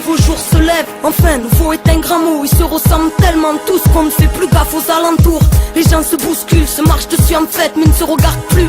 nouveau jour se lève. Enfin, nouveau est un grand mot. Ils se ressemblent tellement tous qu'on ne fait plus gaffe aux alentours. Les gens se bousculent, se marchent dessus en fête, mais ne se regardent plus.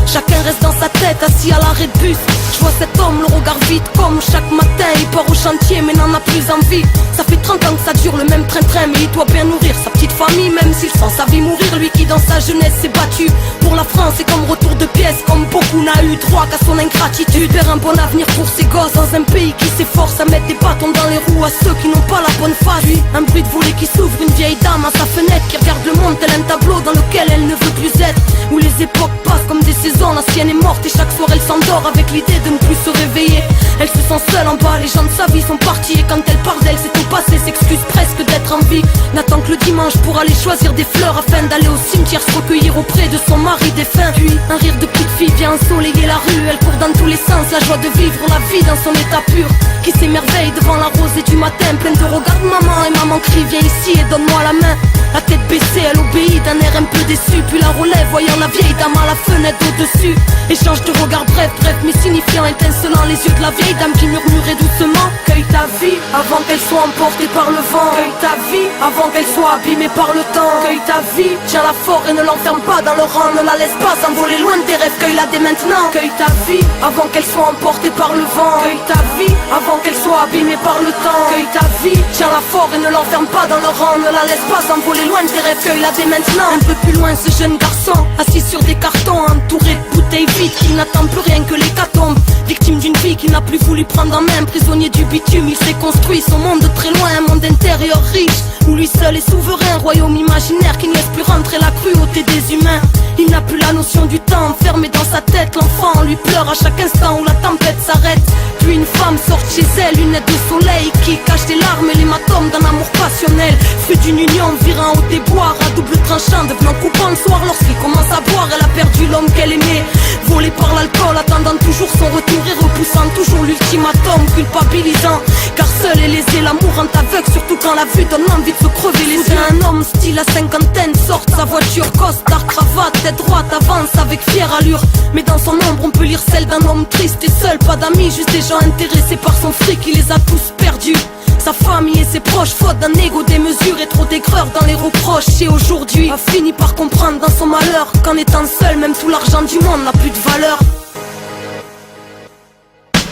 Chacun reste dans sa tête, assis à l'arrêt de bus. Je vois cet homme, le regard vide comme chaque matin. Il part au chantier mais n'en a plus envie. Ça fait 30 ans que ça dure le même train-train, mais il doit bien nourrir sa petite famille, même s'il sent sa vie mourir. Lui qui dans sa jeunesse s'est battu pour la France, et comme retour de pièce, comme beaucoup n'a eu droit qu'à son ingratitude. Faire un bon avenir pour ses gosses dans un pays qui s'efforce à mettre des bâtons dans les roues à ceux qui n'ont pas la bonne face. Puis un bruit de volet qui s'ouvre, une vieille dame à sa fenêtre qui regarde le monde tel un tableau dans lequel elle ne veut plus être. Où les époques passent comme des saisons, la sienne est morte et chaque soir elle s'endort avec l'idée de ne plus se réveiller. Elle se sent seule en bas, les gens de sa vie sont partis, et quand elle parle d'elle c'est tout passé, s'excuse presque d'être en vie. N'attend que le dimanche pour aller choisir des fleurs afin d'aller au cimetière se recueillir auprès de son mari défunt. Puis un rire de petite fille vient ensoleiller la rue, elle court dans tous les sens, la joie de vivre la vie dans son état pur, qui s'émerveille devant la rosée du matin, pleine de regards de maman, et maman crie viens ici et donne-moi la main. La tête baissée, elle obéit d'un air un peu déçu, puis la relève voyant la vieille dame à la fenêtre au-dessus. Échange de regards bref mais signifiant, étincelant, les yeux de la vieille dame qui murmurait doucement: cueille ta vie avant qu'elle soit emportée par le vent. Cueille ta vie avant qu'elle soit abîmée par le temps. Cueille ta vie, tiens-la fort et ne l'enferme pas dans le rang. Ne la laisse pas s'envoler loin de tes rêves, cueille-la dès maintenant. Cueille ta vie avant qu'elle soit emportée par le vent. Cueille ta vie avant qu'elle soit abîmée par le temps. Cueille ta vie, tiens-la fort et ne l'enferme pas dans le rang. Ne la laisse pas s'envoler loin de tes rêves, cueille-la dès maintenant. Un peu plus loin, ce jeune garçon, assis sur des cartons, entouré de bouteilles vides, qui n'attend plus rien que l'hécatombe. Victime d'une vie qui n'a plus voulu prendre en main, prisonnier du bitume, il s'est construit son monde de très loin. Un monde intérieur riche, où lui seul est souverain, royaume imaginaire qui ne laisse plus rentrer la cruauté des humains. Il n'a plus la notion du temps, enfermé dans sa tête, l'enfant lui pleure à chaque instant où la tempête s'arrête. Puis une femme sort chez elle, lunettes de soleil, qui cache des larmes et l'hématome d'un amour passionnel. Fruit d'une union virant au déboire, à double tranchant, devenant coupant le soir lorsqu'il commence à boire. Elle a perdu l'homme qu'elle aimait, volé par l'alcool, attendant toujours son retour et repoussant toujours l'ultimatum, culpabilisant. Car seul est lésé, l'amour rend aveugle, surtout quand la vue donne envie de se crever les yeux. Un homme style à cinquantaine sort de sa voiture, costard, cravate, tête droite, avance avec fière allure. Mais dans son ombre on peut lire celle d'un homme triste et seul, pas d'amis, juste des gens intéressés par son fric, il les a tous perdus. Sa famille et ses proches, faute d'un égo démesuré, trop d'aigreur dans les reproches. Et aujourd'hui a fini par comprendre dans son malheur qu'en étant seul, même tout l'argent du monde n'a plus de valeur.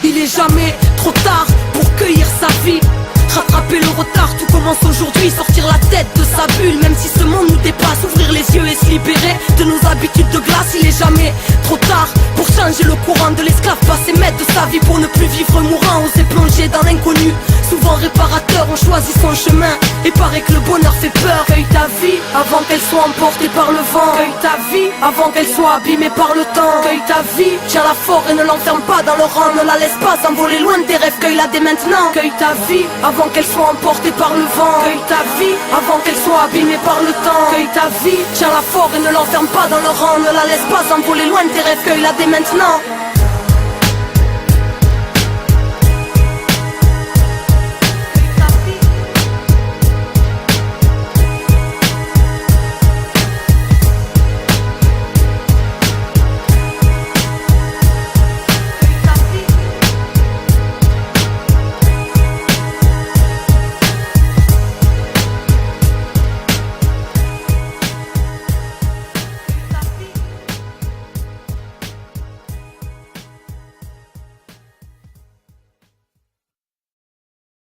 Il est jamais trop tard pour cueillir sa vie, rattraper le retard, tout commence aujourd'hui, sortir la tête de sa bulle. Même si ce monde nous dépasse, ouvrir les yeux et se libérer de nos habitudes de glace. Il est jamais trop tard pour changer le courant de l'esclave, passer maître de sa vie pour ne plus vivre mourant, oser plonger dans l'inconnu. Souvent réparateur, on choisit son chemin, et paraît que le bonheur fait peur. Cueille ta vie avant qu'elle soit emportée par le vent. Cueille ta vie avant qu'elle soit abîmée par le temps. Cueille ta vie, tiens-la fort et ne l'enferme pas dans le rang. Ne la laisse pas s'envoler loin de tes rêves, cueille-la dès maintenant. Cueille ta vie avant qu'elle soit emportée par le vent. Cueille ta vie avant qu'elle soit abîmée par le temps. Cueille ta vie, tiens-la fort et ne l'enferme pas dans le rang. Ne la laisse pas s'envoler loin de tes rêves, cueille-la dès maintenant.